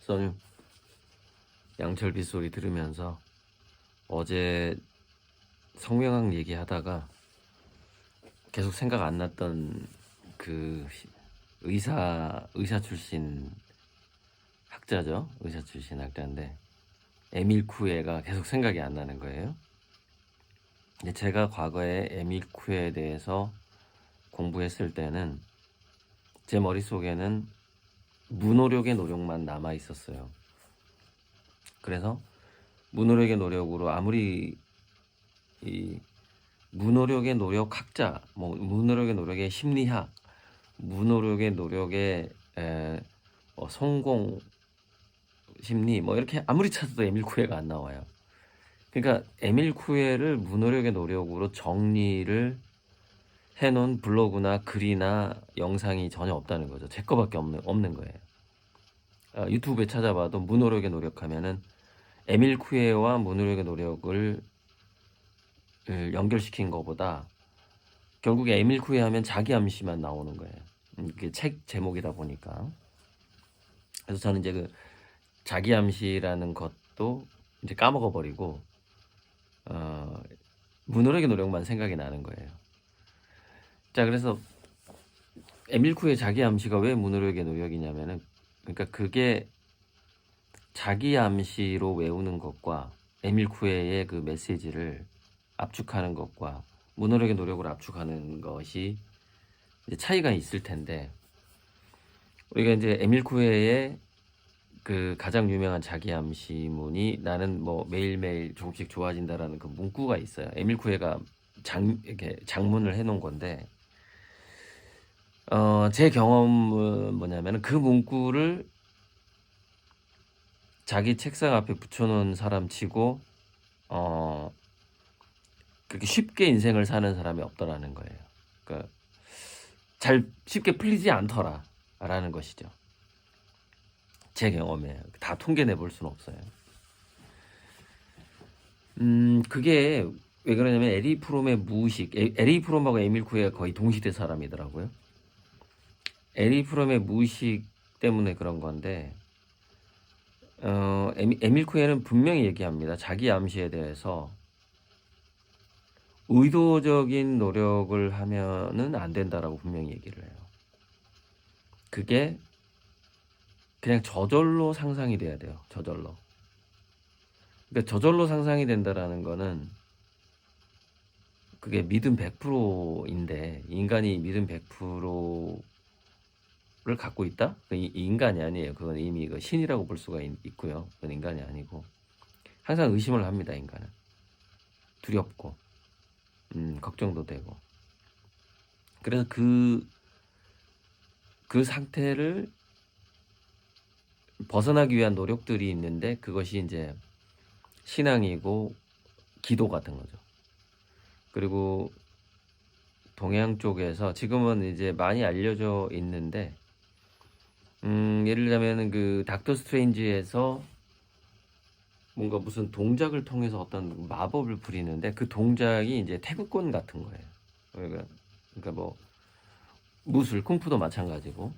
써니 양철 빗소리 들으면서 어제 성명학 얘기하다가 계속 생각 안 났던 그 의사 출신 학자죠. 의사 출신 학자인데 에밀 쿠에가 계속 생각이 안 나는 거예요. 근데 제가 과거에 에밀 쿠에에 대해서 공부했을 때는 제 머릿속에는 무노력의 노력만 남아 있었어요. 그래서 무노력의 노력으로 아무리 이 무노력의 노력 학자, 뭐 무노력의 노력의 심리학, 무노력의 노력의 성공 심리, 뭐 이렇게 아무리 찾아도 에밀 쿠에가 안 나와요. 그러니까 에밀 쿠에를 무노력의 노력으로 정리를 해놓은 블로그나 글이나 영상이 전혀 없다는 거죠. 제 거밖에 없는 거예요. 유튜브에 찾아봐도 무노력의 노력하면은 에밀 쿠에와 무노력의 노력을 연결시킨 것보다 결국에 에밀 쿠에 하면 자기 암시만 나오는 거예요. 이게 책 제목이다 보니까. 그래서 저는 이제 그 자기 암시라는 것도 이제 까먹어 버리고 무노력의 노력만 생각이 나는 거예요. 자, 그래서 에밀 쿠의 자기 암시가 왜 무노력의 노력이냐면은, 그러니까 그게 자기 암시로 외우는 것과 에밀 쿠에의 그 메시지를 압축하는 것과 무노력의 노력을 압축하는 것이 이제 차이가 있을 텐데, 우리가 이제 에밀 쿠에의 그 가장 유명한 자기 암시문이 나는 뭐 매일매일 조금씩 좋아진다라는 그 문구가 있어요. 에밀 쿠에가 이렇게 장문을 해놓은 건데, 제 경험은 뭐냐면 그 문구를 자기 책상 앞에 붙여놓은 사람 치고 그렇게 쉽게 인생을 사는 사람이 없더라는 거예요. 그러니까 잘 쉽게 풀리지 않더라라는 것이죠. 제 경험에 다 통계 내볼 수는 없어요. 그게 왜 그러냐면 에리 프롬의 무의식, 에리 프롬하고 에밀 쿠에가 거의 동시대 사람이더라고요. 에리 프롬의 무의식 때문에 그런 건데, 에밀 쿠에는 분명히 얘기합니다. 자기 암시에 대해서 의도적인 노력을 하면은 안 된다라고 분명히 얘기를 해요. 그게 그냥 저절로 상상이 돼야 돼요. 저절로. 그러니까 저절로 상상이 된다라는 거는 그게 믿음 100%인데 인간이 믿음 100%를 갖고 있다? 인간이 아니에요. 그건 이미 그 신이라고 볼 수가 있고요. 그건 인간이 아니고 항상 의심을 합니다. 인간은 두렵고 걱정도 되고. 그래서 그 상태를 벗어나기 위한 노력들이 있는데 그것이 이제 신앙이고 기도 같은 거죠. 그리고 동양 쪽에서 지금은 이제 많이 알려져 있는데 예를 들자면 그 닥터 스트레인지에서 뭔가 무슨 동작을 통해서 어떤 마법을 부리는데 그 동작이 이제 태극권 같은 거예요. 그러니까 뭐 무술, 쿵푸도 마찬가지고.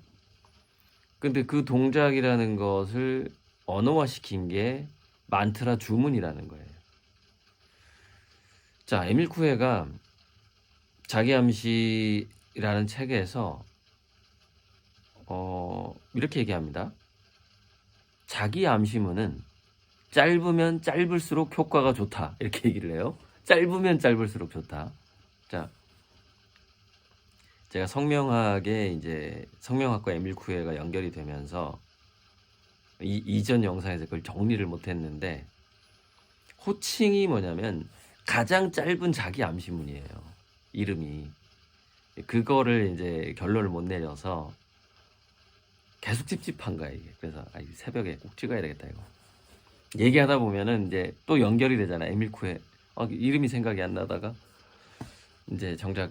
근데 그 동작이라는 것을 언어화시킨 게 만트라 주문이라는 거예요. 자, 에밀 쿠에가 자기 암시라는 책에서 이렇게 얘기합니다. 자기 암시문은 짧으면 짧을수록 효과가 좋다. 이렇게 얘기를 해요. 짧으면 짧을수록 좋다. 자, 제가 성명학에 이제 성명학과 에밀 쿠에가 연결이 되면서 이전 영상에서 그걸 정리를 못했는데 호칭이 뭐냐면 가장 짧은 자기 암시문이에요. 이름이. 그거를 이제 결론을 못 내려서 계속 찝찝한 거야 이게. 그래서 새벽에 꼭 찍어야 되겠다 이거. 얘기하다 보면은 이제 또 연결이 되잖아. 에밀 쿠에 이름이 생각이 안 나다가 이제 정작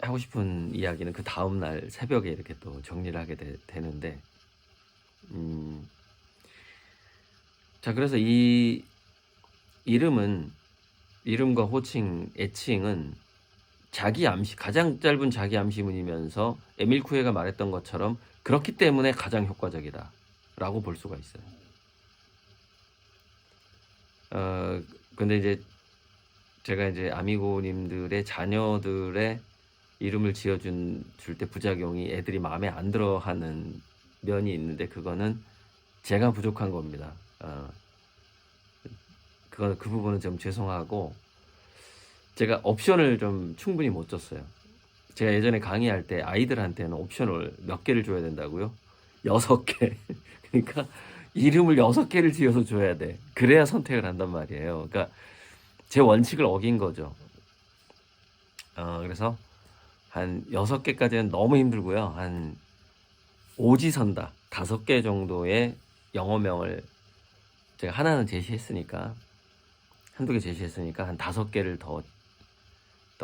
하고 싶은 이야기는 그 다음날 새벽에 이렇게 또 정리를 하게 되는데 자, 그래서 이 이름과 호칭, 애칭은 자기 암시, 가장 짧은 자기 암시문이면서 에밀 쿠에가 말했던 것처럼 그렇기 때문에 가장 효과적이다 라고 볼 수가 있어요. 근데 이제 제가 이제 아미고님들의 자녀들의 이름을 줄 때 부작용이 애들이 마음에 안 들어 하는 면이 있는데, 그거는 제가 부족한 겁니다. 그 부분은 좀 죄송하고, 제가 옵션을 좀 충분히 못 줬어요. 제가 예전에 강의할 때 아이들한테는 옵션을 몇 개를 줘야 된다고요? 6개. 그러니까 이름을 6개를 지어서 줘야 돼. 그래야 선택을 한단 말이에요. 그러니까 제 원칙을 어긴 거죠. 그래서 한 6개까지는 너무 힘들고요. 한 오지선다 5개 정도의 영어명을 제가 하나는 제시했으니까, 한두 개 제시했으니까 한 5개를 더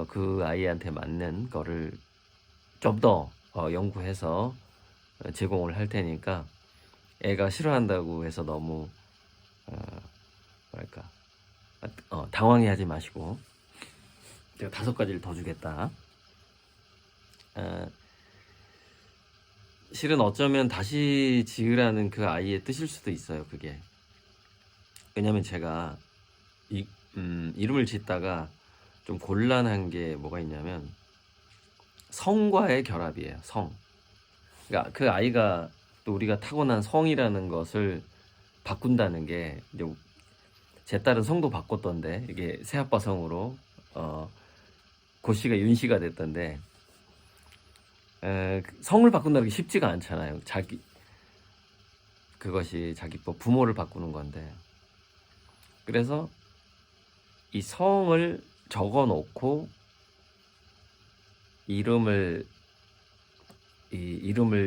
그 아이한테 맞는 거를 좀 더 연구해서 제공을 할 테니까, 애가 싫어한다고 해서 너무 뭐랄까 당황해하지 마시고, 제가 5가지를 더 주겠다. 실은 어쩌면 다시 지으라는 그 아이의 뜻일 수도 있어요, 그게. 왜냐면 제가 이름을 짓다가 좀 곤란한 게 뭐가 있냐면, 성과의 결합이에요. 성. 그러니까 그 아이가 또 우리가 타고난 성이라는 것을 바꾼다는 게, 이제 제 딸은 성도 바꿨던데, 이게 새아빠 성으로 고씨가 윤씨가 됐던데, 성을 바꾼다는 게 쉽지가 않잖아요. 그것이 자기 부모를 바꾸는 건데, 그래서 이 성을 적어 놓고 이름을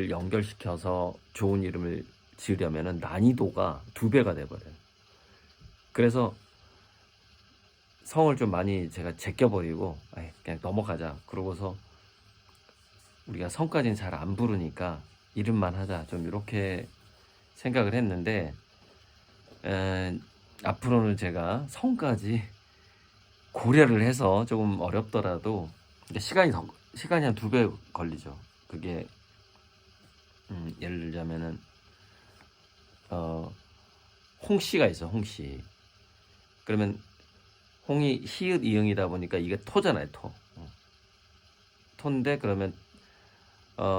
연결시켜서 좋은 이름을 지으려면은 난이도가 2배가 돼버려요. 그래서 성을 좀 많이 제가 제껴버리고, 그냥 넘어가자. 그러고서 우리가 성까지는 잘 안 부르니까 이름만 하자, 좀 이렇게 생각을 했는데, 앞으로는 제가 성까지 고려를 해서 조금 어렵더라도, 시간이 한 2배 걸리죠. 그게 예를 들자면은 홍씨가 있어. 홍씨. 그러면 홍이 히읗 이응이다 보니까 이게 토잖아요. 토. 토인데, 그러면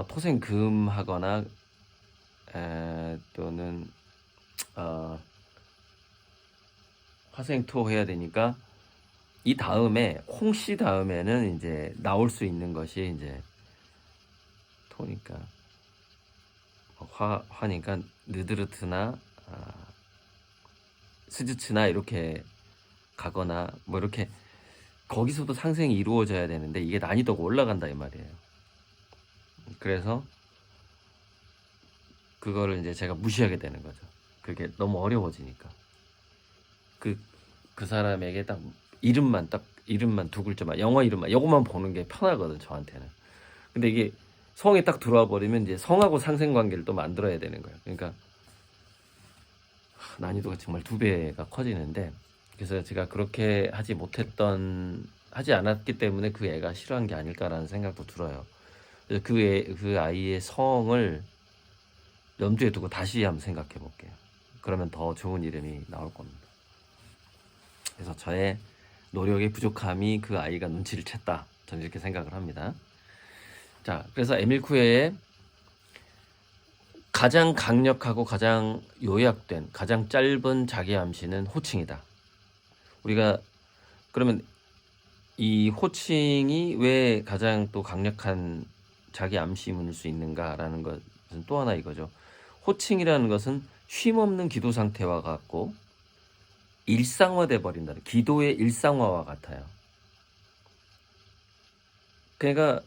토생금하거나 또는 화생토 해야 되니까, 이 다음에 홍씨 다음에는 이제 나올 수 있는 것이 이제 토니까, 화니까 느드르트나 스즈츠나 이렇게 가거나 뭐 이렇게, 거기서도 상생이 이루어져야 되는데 이게 난이도가 올라간다 이 말이에요. 그래서 그거를 이제 제가 무시하게 되는 거죠. 그게 너무 어려워지니까. 그 사람에게 딱 이름만 2글자만, 영어 이름만, 이것만 보는 게 편하거든, 저한테는. 근데 이게 성에 딱 들어와 버리면 이제 성하고 상생관계를 또 만들어야 되는 거예요. 그러니까 난이도가 정말 2배가 커지는데, 그래서 제가 그렇게 하지 않았기 때문에 그 애가 싫어한 게 아닐까라는 생각도 들어요. 그래서 그 아이의 성을 염두에 두고 다시 한번 생각해 볼게요. 그러면 더 좋은 이름이 나올 겁니다. 그래서 저의 노력의 부족함이 그 아이가 눈치를 챘다, 저는 이렇게 생각을 합니다. 자, 그래서 에밀 쿠에의 가장 강력하고 가장 요약된, 가장 짧은 자기 암시는 호칭이다. 우리가 그러면 이 호칭이 왜 가장 또 강력한 자기 암시문일 수 있는가라는 것은 또 하나 이거죠. 호칭이라는 것은 쉼없는 기도 상태와 같고 일상화돼 버린다는, 기도의 일상화와 같아요. 그러니까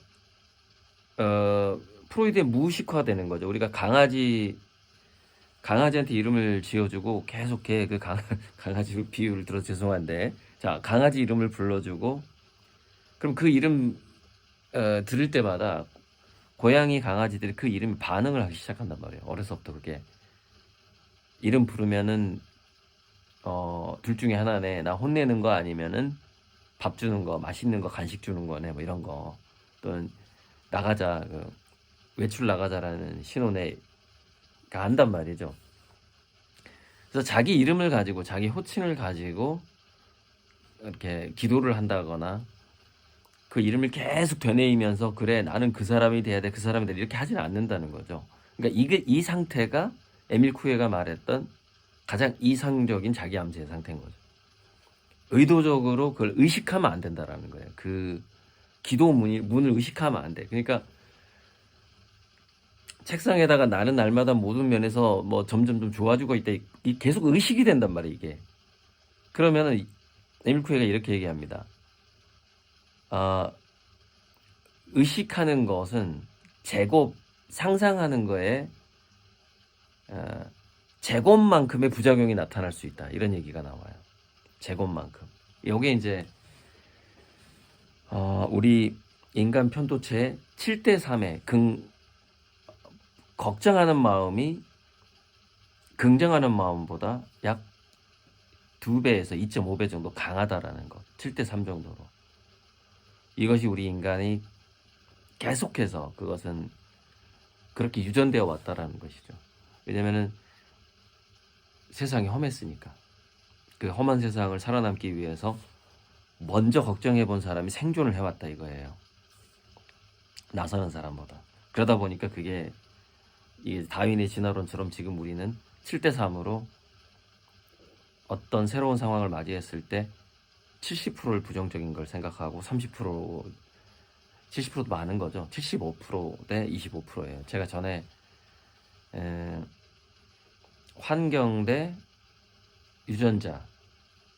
프로이드의 무의식화되는 거죠. 우리가 강아지한테 이름을 지어주고 계속 그 강아지 비유를 들어서 죄송한데, 자, 강아지 이름을 불러주고, 그럼 그 이름 들을 때마다 고양이, 강아지들이 그 이름에 반응을 하기 시작한단 말이에요. 어려서부터 그게 이름 부르면은 둘 중에 하나네. 나 혼내는 거 아니면은 밥 주는 거, 맛있는 거, 간식 주는 거네, 뭐 이런 거. 또는 나가자, 외출 나가자라는 신호네가 안단 말이죠. 그래서 자기 이름을 가지고 자기 호칭을 가지고 이렇게 기도를 한다거나 그 이름을 계속 되뇌이면서 그래 나는 그 사람이 돼야 돼 그 사람이 돼 이렇게 하지는 않는다는 거죠. 그러니까 이 상태가 에밀 쿠에가 말했던 가장 이상적인 자기 암시의 상태인 거죠. 의도적으로 그걸 의식하면 안 된다라는 거예요. 그 기도 문을 의식하면 안 돼. 그러니까 책상에다가 나는 날마다 모든 면에서 뭐 점점 좀 좋아지고 있다. 계속 의식이 된단 말이에요, 이게. 그러면은 에밀 쿠에가 이렇게 얘기합니다. 의식하는 것은 제곱, 상상하는 거에 제곱만큼의 부작용이 나타날 수 있다. 이런 얘기가 나와요. 제곱만큼. 요게 이제 우리 인간 편도체의 7대3의 걱정하는 마음이 긍정하는 마음보다 약 2배에서 2.5배 정도 강하다라는 것. 7대3 정도로. 이것이 우리 인간이 계속해서 그것은 그렇게 유전되어 왔다라는 것이죠. 왜냐면은 세상이 험했으니까. 그 험한 세상을 살아남기 위해서 먼저 걱정해 본 사람이 생존을 해왔다 이거예요. 나서는 사람보다. 그러다 보니까 그게 이 다윈의 진화론처럼 지금 우리는 7대3으로 어떤 새로운 상황을 맞이했을 때 70%를 부정적인 걸 생각하고 70%도 많은 거죠. 75% 대 25%예요. 제가 전에 환경 대 유전자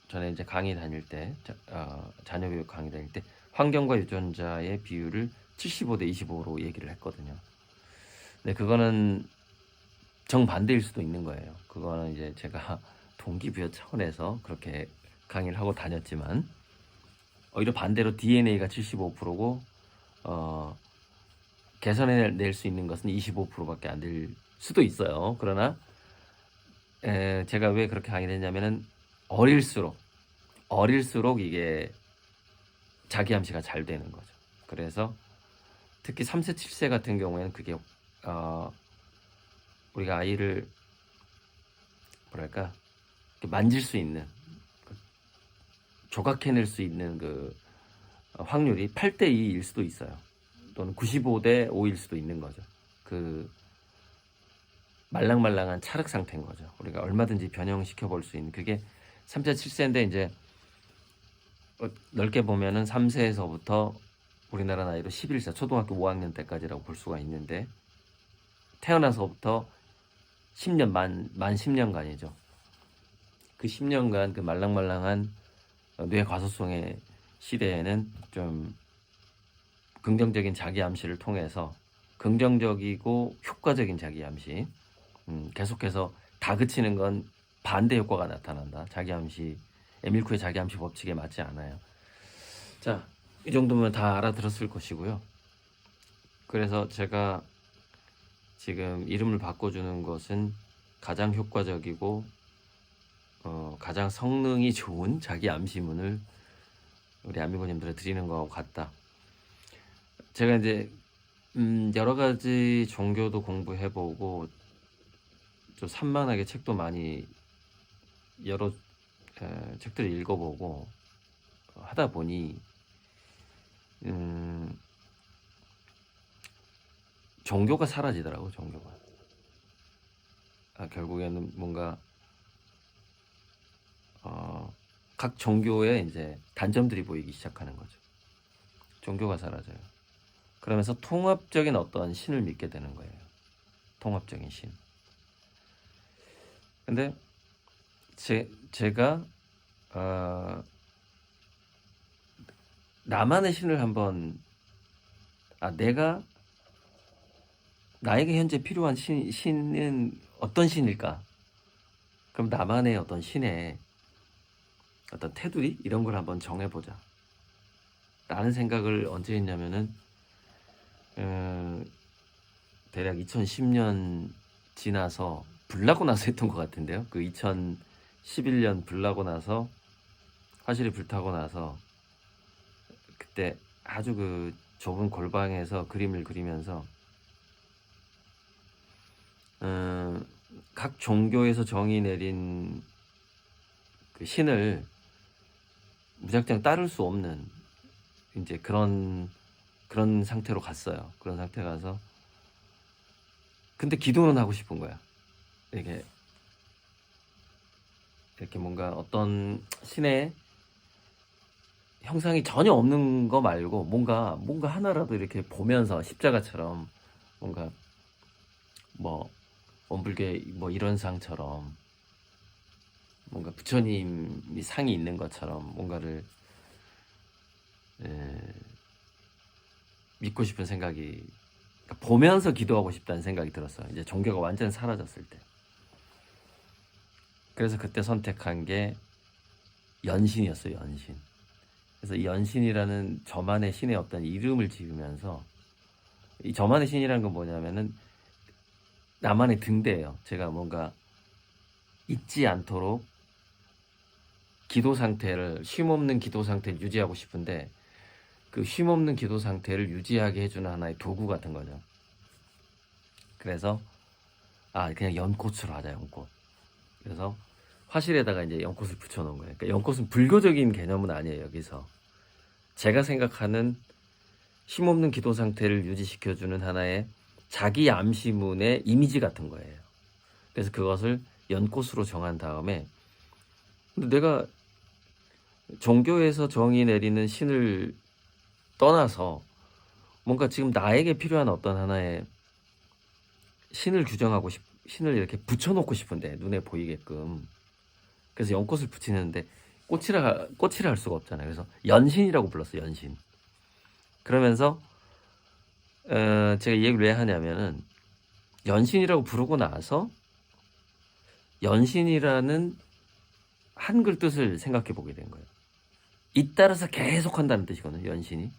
전에 이제 강의 다닐 때 자녀 교육 강의 다닐 때 환경과 유전자의 비율을 75대 25로 얘기를 했거든요. 근데 그거는 정반대일 수도 있는 거예요. 그거는 이제 제가 동기부여 차원에서 그렇게 강의를 하고 다녔지만 오히려 반대로 DNA가 75%고 개선해낼 수 있는 것은 25%밖에 안 될 수도 있어요. 그러나 제가 왜 그렇게 강의를 했냐면은 어릴수록 이게 자기 암시가 잘 되는 거죠. 그래서 특히 3세, 7세 같은 경우에는 그게 우리가 아이를 뭐랄까 만질 수 있는 조각해낼 수 있는 그 확률이 8대 2일 수도 있어요. 또는 95대 5일 수도 있는 거죠. 그 말랑말랑한 찰흙 상태인 거죠. 우리가 얼마든지 변형시켜 볼 수 있는 그게 3세, 7세인데 이제 넓게 보면은 3세에서부터 우리나라 나이로 11세, 초등학교 5학년 때까지라고 볼 수가 있는데 태어나서부터 10년, 만 10년간이죠. 그 10년간 그 말랑말랑한 뇌 과소성의 시대에는 좀 긍정적인 자기 암시를 통해서 긍정적이고 효과적인 자기 암시 계속해서 다그치는 건 반대 효과가 나타난다. 자기 암시 에밀 쿠의 자기 암시 법칙에 맞지 않아요. 자, 이 정도면 다 알아들었을 것이고요. 그래서 제가 지금 이름을 바꿔주는 것은 가장 효과적이고 가장 성능이 좋은 자기 암시문을 우리 아미고님들에 드리는 거하고 같다. 제가 이제 여러 가지 종교도 공부해보고 좀 산만하게 책도 많이 여러 책들을 읽어보고 하다 보니 종교가 사라지더라고. 종교가 결국에는 뭔가 각 종교의 이제 단점들이 보이기 시작하는 거죠. 종교가 사라져요. 그러면서 통합적인 어떤 신을 믿게 되는 거예요. 통합적인 신. 근데 제가 나만의 신을 한번 내가 나에게 현재 필요한 신은 어떤 신일까? 그럼 나만의 어떤 신의 어떤 테두리 이런 걸 한번 정해보자 라는 생각을 언제 했냐면은 대략 2010년 지나서 불나고 나서 했던 것 같은데요. 그 2011년 불나고 나서 화실이 불타고 나서 그때 아주 그 좁은 골방에서 그림을 그리면서 각 종교에서 정의 내린 그 신을 무작정 따를 수 없는 이제 그런 상태로 갔어요. 그런 상태 가서 근데 기도는 하고 싶은 거야. 이렇게 뭔가 어떤 신의 형상이 전혀 없는 거 말고 뭔가 하나라도 이렇게 보면서 십자가처럼 뭔가 뭐 원불교 뭐 이런 상처럼 뭔가 부처님이 상이 있는 것처럼 뭔가를 믿고 싶은 생각이 그러니까 보면서 기도하고 싶다는 생각이 들었어요. 이제 종교가 완전 사라졌을 때. 그래서 그때 선택한 게 연신이었어요. 연신. 그래서 이 연신이라는 저만의 신의 어떤 이름을 지으면서 이 저만의 신이라는 건 뭐냐면은 나만의 등대예요. 제가 뭔가 잊지 않도록 기도 상태를 쉼없는 기도 상태를 유지하고 싶은데 그 쉼없는 기도 상태를 유지하게 해주는 하나의 도구 같은 거죠. 그래서 그냥 연꽃으로 하자. 연꽃. 그래서 화실에다가 이제 연꽃을 붙여놓은 거예요. 그러니까 연꽃은 불교적인 개념은 아니에요. 여기서 제가 생각하는 쉼없는 기도 상태를 유지시켜주는 하나의 자기 암시문의 이미지 같은 거예요. 그래서 그것을 연꽃으로 정한 다음에 근데 내가 종교에서 정의 내리는 신을 떠나서 뭔가 지금 나에게 필요한 어떤 하나의 신을 신을 이렇게 붙여놓고 싶은데 눈에 보이게끔 그래서 연꽃을 붙이는데 꽃이라 할 수가 없잖아요. 그래서 연신이라고 불렀어요. 연신. 그러면서 제가 이 얘기를 왜 하냐면은 연신이라고 부르고 나서 연신이라는 한글 뜻을 생각해 보게 된 거예요. 잇따라서 계속 한다는 뜻이거든요. 연신이.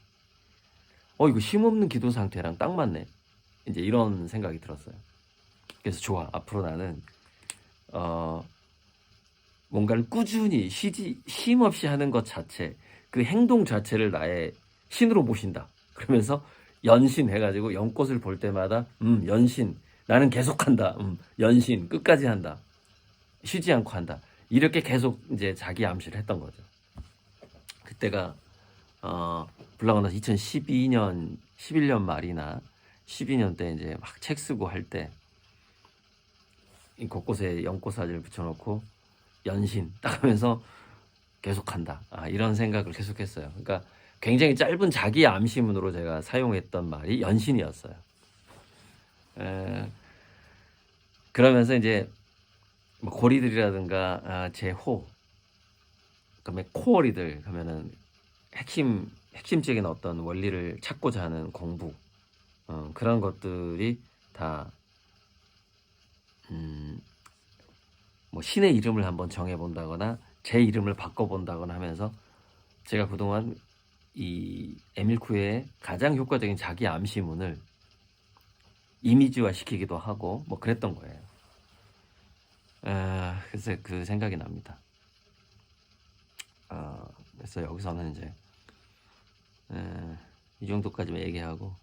이거 쉼없는 기도 상태랑 딱 맞네. 이제 이런 생각이 들었어요. 그래서 좋아. 앞으로 나는 뭔가를 꾸준히 쉼 없이 하는 것 자체, 그 행동 자체를 나의 신으로 모신다. 그러면서 연신 해가지고 연꽃을 볼 때마다 연신 나는 계속한다. 연신 끝까지 한다. 쉬지 않고 한다. 이렇게 계속 이제 자기 암시를 했던 거죠. 그때가 불나고 나서 2012년 11년 말이나 12년 때 이제 막 책 쓰고 할 때 곳곳에 연꽃 사진을 붙여놓고 연신 딱 하면서 계속한다. 이런 생각을 계속했어요. 그러니까 굉장히 짧은 자기 암시문으로 제가 사용했던 말이 연신이었어요. 그러면서 이제 뭐 고리들이라든가 제호, 그다음에 코어리들 하면은 핵심적인 어떤 원리를 찾고자 하는 공부 그런 것들이 다 뭐 신의 이름을 한번 정해본다거나 제 이름을 바꿔본다거나 하면서 제가 그동안 이 에밀쿠의 가장 효과적인 자기 암시문을 이미지화 시키기도 하고 뭐 그랬던 거예요. 그래서 그 생각이 납니다. 그래서 여기서는 이제 이 정도까지만 얘기하고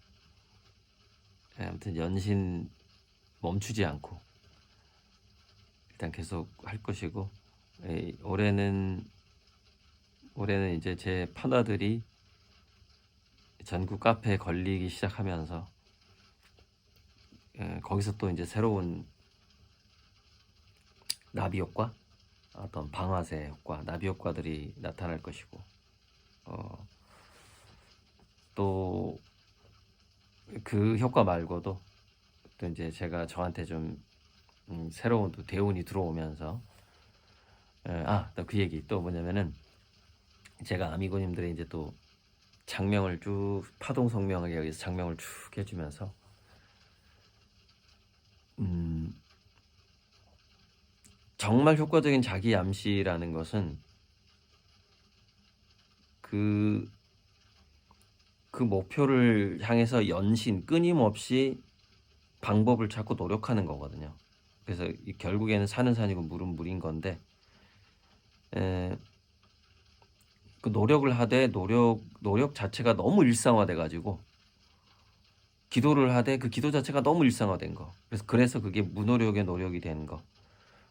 아무튼 연신 멈추지 않고 일단 계속 할 것이고 올해는 이제 제 판화들이 전국 카페에 걸리기 시작하면서 거기서 또 이제 새로운 나비 효과, 어떤 방아쇠 효과, 나비 효과들이 나타날 것이고 또 그 효과 말고도 또 이제 제가 저한테 좀 새로운 또 대운이 들어오면서 또 그 얘기 또 뭐냐면은 제가 아미고님들이 이제 또 장명을 쭉 파동 성명을 여기서 장명을 쭉 해주면서 정말 효과적인 자기 암시라는 것은 그 목표를 향해서 연신 끊임없이 방법을 찾고 노력하는 거거든요. 그래서 결국에는 산은 산이고 물은 물인 건데 그 노력을 하되 노력 자체가 너무 일상화돼 가지고 기도를 하되 그 기도 자체가 너무 일상화된 거. 그래서 그게 무노력의 노력이 되는 거.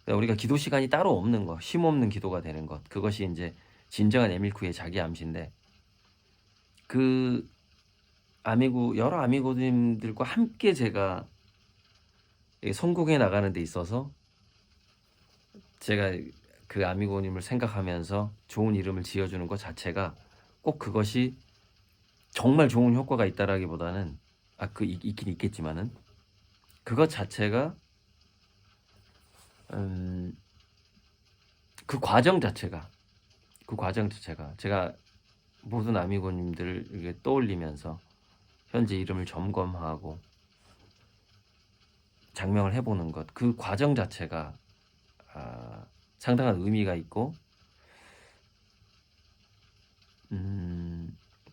그러니까 우리가 기도 시간이 따로 없는 거, 쉼 없는 기도가 되는 것. 그것이 이제 진정한 에밀쿠의 자기 암시인데, 그 여러 아미고님들과 함께 제가 성공해 나가는 데 있어서 제가 그 아미고님을 생각하면서 좋은 이름을 지어주는 것 자체가 꼭 그것이 정말 좋은 효과가 있다라기보다는 있긴 있겠지만은 그것 자체가 그 과정 자체가 제가 모든 아미고님들을 이렇게 떠올리면서 현재 이름을 점검하고 장명을 해보는 것, 그 과정 자체가 상당한 의미가 있고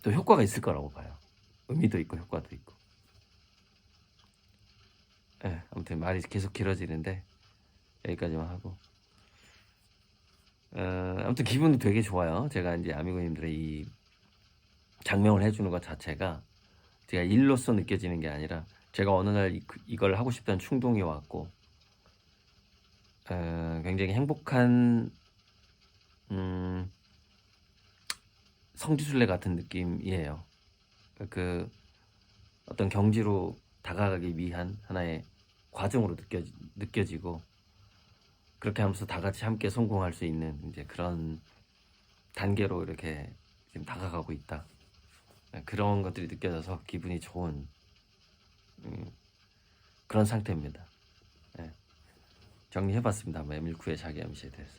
또 효과가 있을 거라고 봐요. 의미도 있고 효과도 있고. 예, 아무튼 말이 계속 길어지는데 여기까지만 하고, 아무튼 기분도 되게 좋아요. 제가 이제 아미고님들의 이 장명을 해주는 것 자체가 제가 일로서 느껴지는 게 아니라 제가 어느 날 이걸 하고 싶다는 충동이 왔고, 굉장히 행복한 성지순례 같은 느낌이에요. 그 어떤 경지로 다가가기 위한 하나의 과정으로 느껴지고, 그렇게 하면서 다 같이 함께 성공할 수 있는 이제 그런 단계로 이렇게 지금 다가가고 있다. 그런 것들이 느껴져서 기분이 좋은 그런 상태입니다. 정리해봤습니다. 에밀쿠의 자기 암시에 대해서.